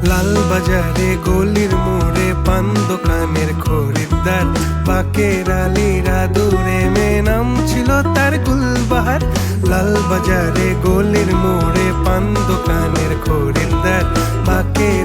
লাল বাজারে গলির মোড়ে পান দোকানের খরিদ্দার, বাকের আলীরা দূরে মে নাম ছিল তার গুলবাহার। লাল বাজারে গলির মোড়ে পান দোকানের খরিদ্দার, বাকের